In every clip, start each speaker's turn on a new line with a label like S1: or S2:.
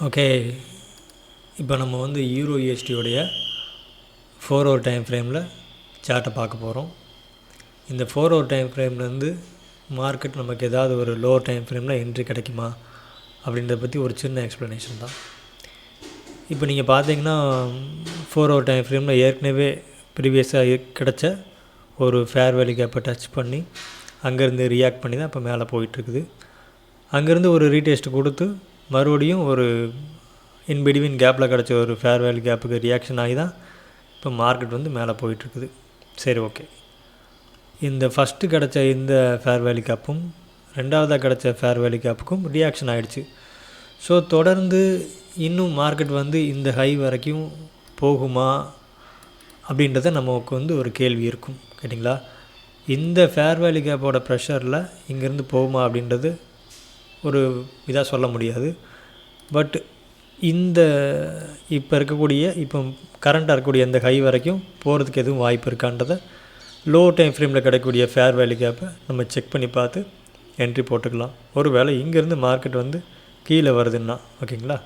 S1: Okay, இப்போ நம்ம வந்து யூரோ யூஎஸ்டியோடைய 4 ஹவர் டைம் ஃப்ரேமில் சார்ட்டை பார்க்க போகிறோம். இந்த 4 ஹவர் டைம் ஃப்ரேம்லேருந்து மார்க்கெட் நமக்கு ஏதாவது ஒரு லோவர் டைம் ஃப்ரேமில் என்ட்ரி கிடைக்குமா அப்படின்றத பற்றி ஒரு சின்ன எக்ஸ்ப்ளனேஷன் தான். இப்போ நீங்கள் பார்த்தீங்கன்னா 4 ஹவர் டைம் ஃப்ரேமில் ஏற்கனவே ப்ரீவியஸாக கிடச்ச ஒரு ஃபேர் வேல்யூ கேப்பை டச் பண்ணி அங்கேருந்து ரியாக்ட் பண்ணி தான் இப்போ மேலே போயிட்டுருக்குது. அங்கேருந்து ஒரு ரீடெஸ்ட் கொடுத்து மறுபடியும் ஒரு இன்பிட்வீன் கேப்பில் கிடச்ச ஒரு ஃபேர் வேல்யூ கேப்புக்கு ரியாக்ஷன் ஆகி தான் இப்போ மார்க்கெட் வந்து மேலே போயிட்டுருக்குது. சரி, ஓகே. இந்த ஃபஸ்ட்டு கிடச்ச இந்த ஃபேர் வேல்யூ கேப்பும் ரெண்டாவதாக கிடச்ச ஃபேர் வேல்யூ கேப்புக்கும் ரியாக்ஷன் ஆகிடுச்சு. ஸோ தொடர்ந்து இன்னும் மார்க்கெட் வந்து இந்த ஹை வரைக்கும் போகுமா அப்படின்றத நமக்கு வந்து ஒரு கேள்வி இருக்கும், கேட்டிங்களா? இந்த ஃபேர் வேல்யூ கேப்போட ப்ரெஷரில் இங்கேருந்து போகுமா அப்படின்றது ஒரு இதாக சொல்ல முடியாது. பட் இந்த இப்போ இருக்கக்கூடிய கரண்ட்டாக இருக்கக்கூடிய இந்த ஹை வரைக்கும் போகிறதுக்கு எதுவும் வாய்ப்பு இருக்கான்றதை லோ டைம் ஃப்ரேமில் கிடைக்கக்கூடிய ஃபேர் வேல்யூ கேப்பை நம்ம செக் பண்ணி பார்த்து என்ட்ரி போட்டுக்கலாம். ஒரு வேளை இங்கேருந்து மார்க்கெட் வந்து கீழே வருதுன்னா, ஓகேங்களா,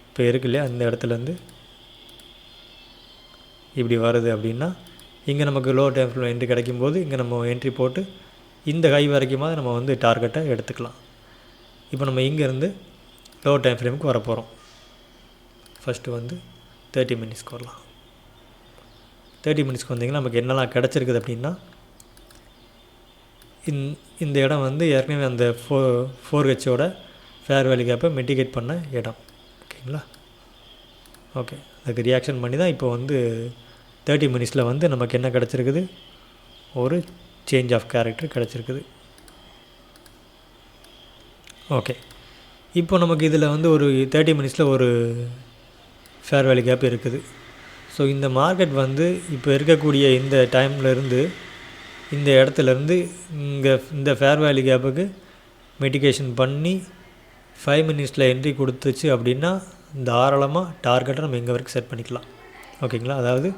S1: இப்போ இருக்கு இல்லையா, அந்த இடத்துலேருந்து இப்படி வருது அப்படின்னா இங்கே நமக்கு லோ டைம் ஃப்ரேமில் என்ட்ரி கிடைக்கும்போது இங்கே நம்ம என்ட்ரி போட்டு இந்த ஹை வரைக்குமாவது நம்ம வந்து டார்கெட்டை எடுத்துக்கலாம். இப்போ நம்ம இங்கேருந்து லோ டைம் ஃப்ரேமுக்கு வர போகிறோம். ஃபஸ்ட்டு வந்து 30 மினிட்ஸ்க்கு வரலாம். 30 மினிட்ஸ்க்கு வந்திங்கன்னா நமக்கு என்னெல்லாம் கிடச்சிருக்குது அப்படின்னா, இந்த இடம் வந்து ஏற்கனவே அந்த 4Hஓட ஃபேர் வேல்யூ கேப்பை மிட்டிகேட் பண்ண இடம், ஓகேங்களா? ஓகே, அதுக்கு ரியாக்ஷன் பண்ணி தான் இப்போ வந்து 30 மினிட்ஸில் வந்து நமக்கு என்ன கிடச்சிருக்குது, ஒரு சேஞ்ச் ஆஃப் கேரக்டர் கிடச்சிருக்குது. ஓகே, இப்போ நமக்கு இதில் வந்து ஒரு 30 மினிட்ஸில் ஒரு ஃபேர் வேல்யூ கேப் இருக்குது. ஸோ இந்த மார்க்கெட் வந்து இப்போ இருக்கக்கூடிய இந்த டைம்லேருந்து இந்த இடத்துலேருந்து இந்த ஃபேர் வேல்யூ கேப்புக்கு மிட்டிகேஷன் பண்ணி 5 மினிட்ஸில் என்ட்ரி கொடுத்துச்சு அப்படின்னா தாராளமாக டார்கெட்டை நம்ம இங்கே வரைக்கும் செட் பண்ணிக்கலாம், ஓகேங்களா? அதாவது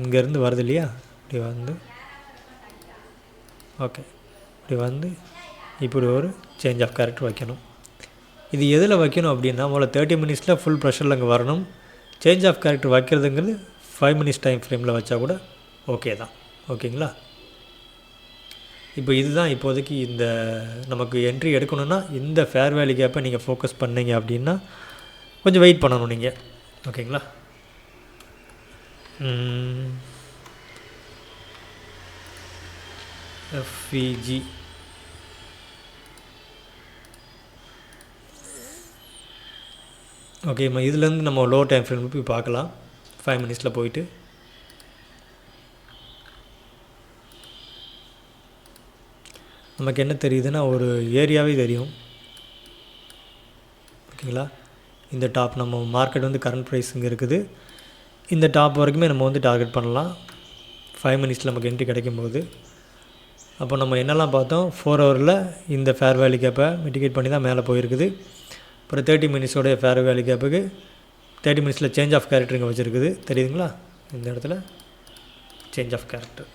S1: இங்கேருந்து வருது இல்லையா, இப்படி வந்து ஓகே, இப்படி வந்து இப்படி ஒரு சேஞ்ச் ஆஃப் கேரக்டர் வைக்கணும். இது எதில் வைக்கணும் அப்படின்னா, முதல்ல 30 மினிட்ஸில் ஃபுல் ப்ரெஷரில் அங்கே வரணும். சேஞ்ச் ஆஃப் கேரக்டர் வைக்கிறதுங்கிறது 5 மினிட்ஸ் டைம் ஃப்ரேமில் வச்சா கூட ஓகே தான், ஓகேங்களா? இப்போ இதுதான் இப்போதைக்கு இந்த நமக்கு என்ட்ரி எடுக்கணுன்னா இந்த ஃபேர் வேல்யூ கேப்பை நீங்கள் ஃபோக்கஸ் பண்ணீங்க அப்படின்னா கொஞ்சம் வெயிட் பண்ணணும் நீங்கள், ஓகேங்களா? எஃப்இஜி ஓகேம்மா, இதுலேருந்து நம்ம லோ டைம் ஃப்ரேம் போய் பார்க்கலாம். 5 மினிட்ஸில் போயிட்டு நமக்கு என்ன தெரியுதுன்னா ஒரு ஏரியாவே தெரியும், ஓகேங்களா? இந்த டாப் நம்ம மார்க்கெட் வந்து கரண்ட் ப்ரைஸ் இங்கே இருக்குது, இந்த டாப் வரைக்குமே நம்ம வந்து டார்கெட் பண்ணலாம் 5 மினிட்ஸில் நமக்கு என்ட்ரி கிடைக்கும்போது. அப்போ நம்ம என்னெல்லாம் பார்த்தோம், 4 ஹவரில் இந்த ஃபேர் வேல்யூ கேப்பை மிட்டிகேட் பண்ணி தான் மேலே போயிருக்குது. அப்புறம் 30 மினிட்ஸோடைய ஃபேர் வேல்யூ கேப்புக்கு 30 மினிட்ஸில் சேஞ்ச் ஆஃப் கேரக்டர் இங்கே வச்சுருக்குது, தெரியுதுங்களா? இந்த இடத்துல சேஞ்ச் ஆஃப் கேரக்டர்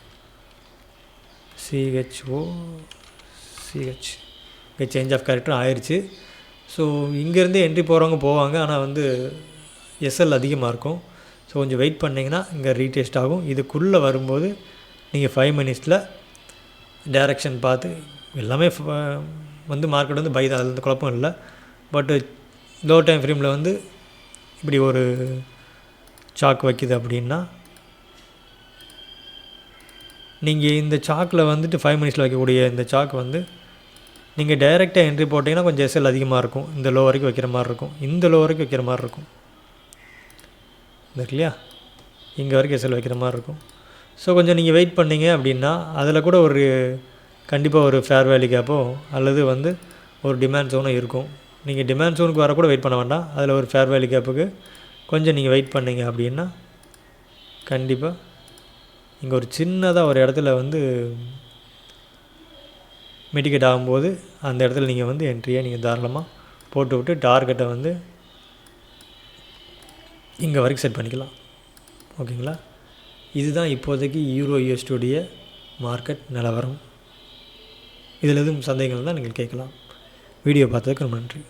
S1: சிஹெச் இங்கே சேஞ்ச் ஆஃப் கேரக்டர் ஆயிடுச்சு. ஸோ இங்கேருந்து என்ட்ரி போகிறவங்க போவாங்க, ஆனால் வந்து எஸ்எல் அதிகமாக இருக்கும். ஸோ கொஞ்சம் வெயிட் பண்ணிங்கன்னா இங்கே ரீடெஸ்ட் ஆகும். இதுக்குள்ளே வரும்போது நீங்கள் 5 மினிட்ஸில் டைரெக்ஷன் பார்த்து எல்லாமே வந்து மார்க்கெட் வந்து பை தான், அதில் எந்த குழப்பம் இல்லை. பட்டு லோ டைம் ஃப்ரேமில் வந்து இப்படி ஒரு சாக் வைக்குது அப்படின்னா நீங்கள் இந்த சாக்கில் வந்துட்டு 5 மினிட்ஸில் வைக்கக்கூடிய இந்த சாக் வந்து நீங்கள் டைரெக்டாக என்ட்ரி போட்டிங்கன்னா கொஞ்சம் எஸ்எல் அதிகமாக இருக்கும், இந்த லோ வரைக்கும் வைக்கிற மாதிரி இருக்கும், இந்த லோ வரைக்கும் வைக்கிற மாதிரி இருக்கும், இருக்கு இல்லையா, இங்கே வரைக்கும் எஸ்எல் வைக்கிற மாதிரி இருக்கும். ஸோ கொஞ்சம் நீங்கள் வெயிட் பண்ணிங்க அப்படின்னா அதில் கூட ஒரு கண்டிப்பாக ஒரு ஃபேர் வேல்யூ கேப்போ அல்லது வந்து ஒரு டிமாண்ட் ஜோனும் இருக்கும். நீங்கள் டிமாண்ட் ஜோனுக்கு வர கூட வெயிட் பண்ண வேண்டாம், அதில் ஒரு ஃபேர் வேல்யூ கேப்புக்கு கொஞ்சம் நீங்கள் வெயிட் பண்ணிங்க அப்படின்னா கண்டிப்பாக இங்கே ஒரு சின்னதாக ஒரு இடத்துல வந்து மிட்டிகேட் ஆகும்போது அந்த இடத்துல நீங்கள் வந்து என்ட்ரியை நீங்கள் தாராளமாக போட்டு விட்டு டார்கெட்டை வந்து இங்கே வரைக்கும் செட் பண்ணிக்கலாம், ஓகேங்களா? இதுதான் இப்போதைக்கு யூரோ யூஎஸ்டியோடைய மார்க்கெட் நிலவரம். இதில் எதுவும் சந்தேகங்கள் தான் நீங்கள் கேட்கலாம். வீடியோ பார்த்ததுக்கு ரொம்ப நன்றி.